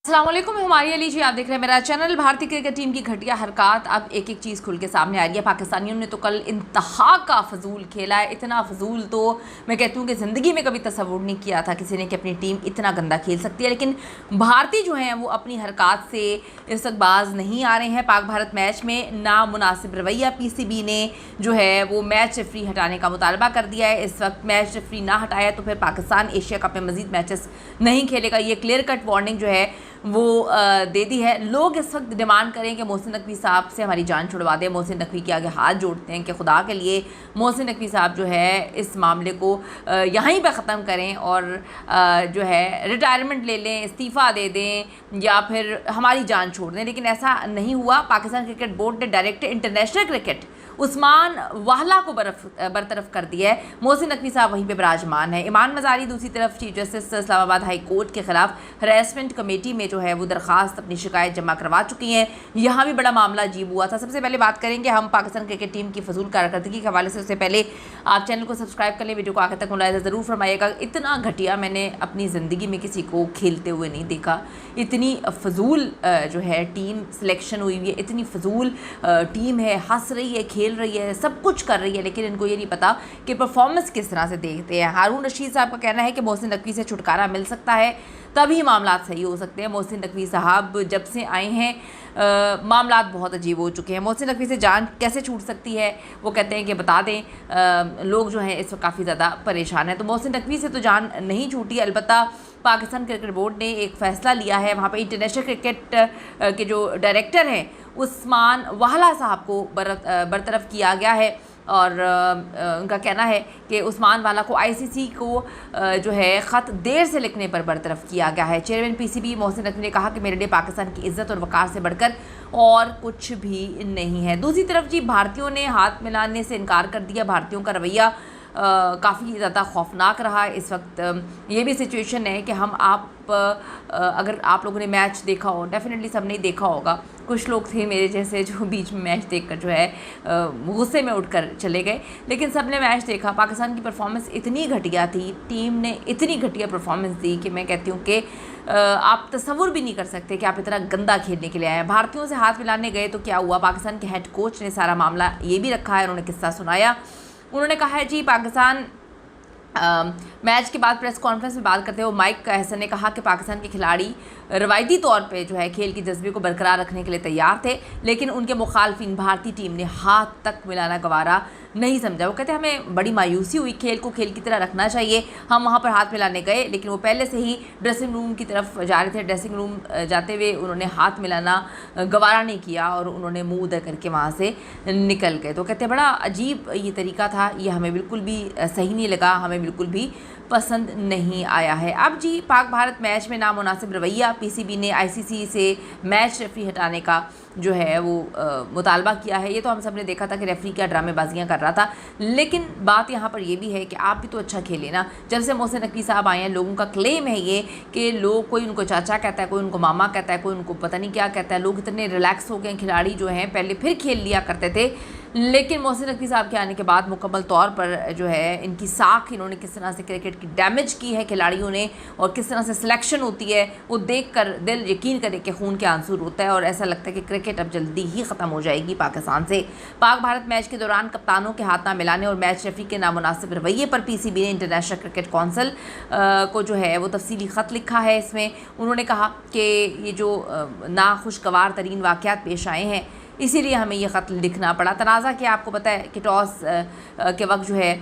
अस्सलामुअलैकुम, हमारी अली जी, आप देख रहे हैं मेरा चैनल। भारतीय क्रिकेट टीम की घटिया हरकत अब एक एक चीज़ खुल के सामने आ रही है। पाकिस्तानियों ने तो कल इंतहा का फजूल खेला है। इतना फजूल तो मैं कहती हूँ कि ज़िंदगी में कभी तसव्वुर नहीं किया था किसी ने कि अपनी टीम इतना गंदा खेल सकती है। लेकिन भारतीय जो हैं वो अपनी हरकत से इस वक्त बाज नहीं आ रहे हैं। पाक भारत मैच में नामुनासिब रवैया PCB ने जो है वो मैच रेफरी हटाने का मुतालबा कर दिया है। इस वक्त मैच रेफरी ना हटाया तो फिर पाकिस्तान एशिया कप में मज़ीद मैचेस नहीं खेलेगा। ये क्लियर कट वार्निंग जो है वो दे दी है। लोग इस वक्त डिमांड करें कि मोहसिन नकवी साहब से हमारी जान छुड़वा दें। मोहसिन नकवी के आगे हाथ जोड़ते हैं कि खुदा के लिए मोहसिन नकवी साहब जो है इस मामले को यहीं पर ख़त्म करें और जो है रिटायरमेंट ले लें, इस्तीफ़ा दे दें या फिर हमारी जान छोड़ दें। लेकिन ऐसा नहीं हुआ। पाकिस्तान क्रिकेट बोर्ड ने डायरेक्टर इंटरनेशनल क्रिकेट उस्मान वाहला को बरतरफ कर दिया है। मोहसिन नकवी साहब वहीं पे विराजमान है। ईमान मज़ारी दूसरी तरफ chief justice Islamabad high court के खिलाफ हरासमेंट कमेटी में जो है वो दरख्वास्त अपनी शिकायत जमा करवा चुकी हैं। यहाँ भी बड़ा मामला अजीब हुआ था। सबसे पहले बात करेंगे हम पाकिस्तान क्रिकेट टीम की फजूल कारकर्दगी के हवाले से। उससे पहले आप चैनल को सब्सक्राइब कर लें, वीडियो को आखिर तक मुलाहिज़ा ज़रूर फरमाइएगा। इतना घटिया मैंने अपनी ज़िंदगी में किसी को खेलते हुए नहीं देखा। इतनी फजूल जो है टीम सिलेक्शन हुई हुई है, इतनी फजूल टीम है, हंस रही है, खेल रही है, सब कुछ कर रही है, लेकिन इनको ये नहीं पता कि परफॉर्मेंस किस तरह से देखते हैं। हारून रशीद साहब का कहना है कि मोहसिन नकवी से छुटकारा मिल सकता है तभी मामला सही हो सकते हैं। मोहसिन नकवी साहब जब से आए हैं मामला बहुत अजीब हो चुके हैं। मोहसिन नकवी से जान कैसे छूट सकती है वो कहते हैं कि बता दें। लोग जो हैं इस वक्त काफ़ी ज़्यादा परेशान हैं। तो मोहसिन नकवी से तो जान नहीं छूटी, अलबत्ता पाकिस्तान क्रिकेट बोर्ड ने एक फ़ैसला लिया है। वहाँ पे इंटरनेशनल क्रिकेट के जो डायरेक्टर हैं उस्मान वाहला साहब को बरतरफ किया गया है और उनका कहना है कि उस्मान वाला को ICC को जो है ख़त देर से लिखने पर बरतरफ किया गया है। चेयरमैन PCB मोहसिन नकवी ने कहा कि मेरे लिए पाकिस्तान की इज़्ज़त और वक़ार से बढ़कर और कुछ भी नहीं है। दूसरी तरफ जी भारतीयों ने हाथ मिलाने से इनकार कर दिया। भारतीयों का रवैया काफ़ी ज़्यादा खौफनाक रहा है। इस वक्त ये भी सिचुएशन है कि अगर आप लोगों ने मैच देखा हो, डेफिनेटली सब नहीं देखा होगा, कुछ लोग थे मेरे जैसे जो बीच में मैच देखकर जो है गुस्से में उठकर चले गए, लेकिन सब ने मैच देखा। पाकिस्तान की परफॉर्मेंस इतनी घटिया थी, टीम ने इतनी घटिया परफॉर्मेंस दी कि मैं कहती हूँ कि आप तसव्वुर भी नहीं कर सकते कि आप इतना गंदा खेलने के लिए आए हैं। भारतीयों से हाथ मिलाने गए तो क्या हुआ? पाकिस्तान के हेड कोच ने सारा मामला ये भी रखा है, उन्होंने किस्सा सुनाया। उन्होंने कहा है जी पाकिस्तान मैच के बाद प्रेस कॉन्फ्रेंस में बात करते हुए माइक हसन ने कहा कि पाकिस्तान के खिलाड़ी रवायती तौर पे जो है खेल की जज्बे को बरकरार रखने के लिए तैयार थे, लेकिन उनके मुखालफिन भारतीय टीम ने हाथ तक मिलाना गवारा नहीं समझा। वो कहते हैं हमें बड़ी मायूसी हुई, खेल को खेल की तरह रखना चाहिए। हम वहाँ पर हाथ मिलाने गए लेकिन वो पहले से ही ड्रेसिंग रूम की तरफ जा रहे थे। ड्रेसिंग रूम जाते हुए उन्होंने हाथ मिलाना गवारा नहीं किया और उन्होंने मुँह उधर करके वहाँ से निकल गए। तो कहते हैं बड़ा अजीब ये तरीका था, ये हमें बिल्कुल भी सही नहीं लगा, हमें बिल्कुल भी पसंद नहीं आया है। अब जी पाक भारत मैच में नामुनासिब रवैया PCB ने ICC से मैच रेफरी हटाने का जो है वो मुतालबा किया है। ये तो हम सब ने देखा था कि रेफरी क्या ड्रामेबाजियाँ कर रहा था, लेकिन बात यहाँ पर ये भी है कि आप भी तो अच्छा खेले ना। जब से मोहसिन नकवी साहब आए हैं लोगों का क्लेम है ये कि लोग, कोई उनको चाचा कहता है, कोई उनको मामा कहता है, कोई उनको पता नहीं क्या कहता है। लोग इतने रिलैक्स हो गए, खिलाड़ी जो हैं पहले फिर खेल लिया करते थे, लेकिन मोहसिन नकवी साहब के आने के बाद मुकम्मल तौर पर जो है इनकी साख, इन्होंने किस तरह से क्रिकेट की डैमेज की है खिलाड़ियों ने और किस तरह से सिलेक्शन होती है वो देख कर दिल यकीन करे कि खून के आंसू रोता है और ऐसा लगता है कि क्रिकेट अब जल्दी ही ख़त्म हो जाएगी पाकिस्तान से। पाक भारत मैच के दौरान कप्तानों के हाथ ना मिलाने और मैच रेफरी के नामुनासिब रवैये पर PCB ने इंटरनेशनल क्रिकेट काउंसिल को जो है वो तफसीली ख़त लिखा है। इसमें उन्होंने कहा कि ये जो नाखुशगवार तरीन वाक़यात पेश आए हैं इसीलिए हमें ये ख़त लिखना पड़ा। तनाज़ा कि आपको पता है कि टॉस के वक्त जो है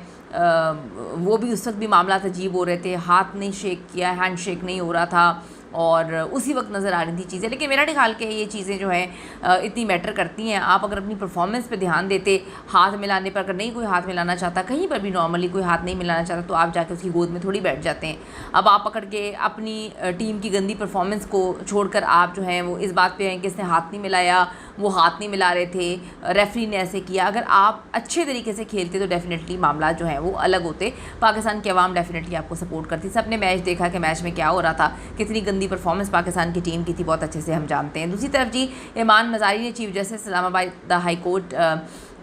वो भी उस वक्त भी मामला अजीब हो रहे थे, हाथ नहीं शेक किया, हैंड शेक नहीं हो रहा था और उसी वक्त नज़र आ रही थी चीज़ें। लेकिन मेरा नहीं ख्याल कि ये चीज़ें जो हैं इतनी मैटर करती हैं। आप अगर अपनी परफॉर्मेंस पे ध्यान देते, हाथ मिलाने पर, अगर नहीं कोई हाथ मिलाना चाहता, कहीं पर भी नॉर्मली कोई हाथ नहीं मिलाना चाहता तो आप जाके उसकी गोद में थोड़ी बैठ जाते हैं। अब आप पकड़ के अपनी टीम की गंदी परफॉर्मेंस को छोड़कर आप जो हैं वो इस बात पर हैं कि इसने हाथ नहीं मिलाया, वो हाथ नहीं मिला रहे थे, रेफरी ने ऐसे किया। अगर आप अच्छे तरीके से खेलते तो डेफिनेटली मामला जो है वो अलग होते। पाकिस्तान की आवाम डेफिनेटली आपको सपोर्ट करती। सब ने मैच देखा कि मैच में क्या हो रहा था, कितनी गंदी परफॉर्मेंस पाकिस्तान की टीम की थी, बहुत अच्छे से हम जानते हैं। दूसरी तरफ जी ईमान मज़ारी ने chief justice Islamabad high court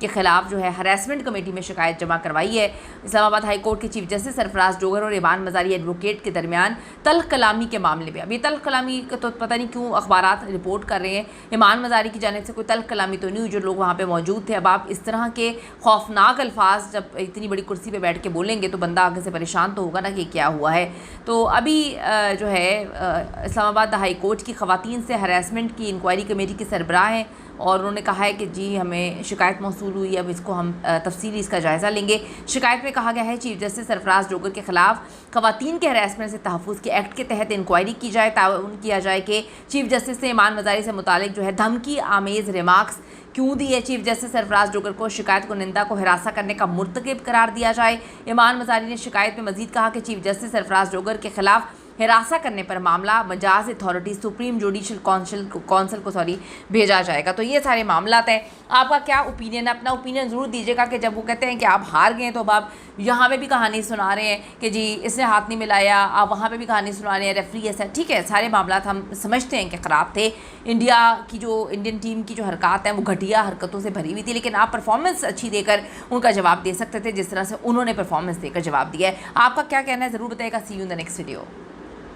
के खिलाफ जो है हरासमेंट कमेटी में शिकायत जमा करवाई है। इस्लामाबाद हाई कोर्ट के चीफ जस्टिस सरफराज डोगर और ईमान मजारी एडवोकेट के दरमियान तल्ख कलामी के मामले में, अब ये तल्ख कलामी का तो पता नहीं क्यों अखबारात रिपोर्ट कर रहे हैं, ईमान मजारी की जानिब से कोई तल्ख कलामी तो नहीं हुई, जो लोग वहाँ पे मौजूद थे। अब आप इस तरह के खौफनाक अल्फाज जब इतनी बड़ी कुर्सी पे बैठ के बोलेंगे तो बंदा आगे से परेशान तो होगा ना कि क्या हुआ है। तो अभी जो है इस्लामाबाद हाई कोर्ट की ख़वातीन से हरासमेंट की इंक्वायरी कमेटी के सरबराह हैं और उन्होंने कहा है कि जी हमें शिकायत मौसूल हुई, अब इसको हम तफसीली इसका जायज़ा लेंगे। शिकायत में कहा गया है चीफ जस्टिस सरफराज डोगर के खिलाफ ख़वातीन के हरासमेंट से तहफ़्फ़ुज़ के एक्ट के तहत इंक्वायरी की जाए, ताउन किया जाए कि चीफ जस्टिस ने ईमान मजारी से मुतालिक जो है धमकी आमेज़ रिमार्क्स क्यों दिए। चीफ जस्टिस सरफराज डोगर को शिकायत को निंदा को हिरासा करने का मुर्तकिब करार दिया जाए। ईमान मजारी ने शिकायत में मजीद कहा कि चीफ जस्टिस सरफराज डोगर के खिलाफ हिरासा करने पर मामला Majaz authority supreme judicial council को भेजा जाएगा। तो ये सारे मामलात हैं। आपका क्या ओपिनियन है? अपना ओपिनियन ज़रूर दीजिएगा कि जब वो कहते हैं कि आप हार गए तो अब आप यहाँ पे भी कहानी सुना रहे हैं कि जी इसने हाथ नहीं मिलाया, आप वहाँ पे भी कहानी सुना रहे हैं रेफरी ऐसा। ठीक है, सारे मामलात हम समझते हैं कि ख़राब थे, इंडियन टीम की जो हरकत हैं वो घटिया हरकतों से भरी हुई थी, लेकिन आप परफॉर्मेंस अच्छी देकर उनका जवाब दे सकते थे जिस तरह से उन्होंने परफॉर्मेंस देकर जवाब दिया है। आपका क्या कहना है ज़रूर बताइएगा। See you in the next video.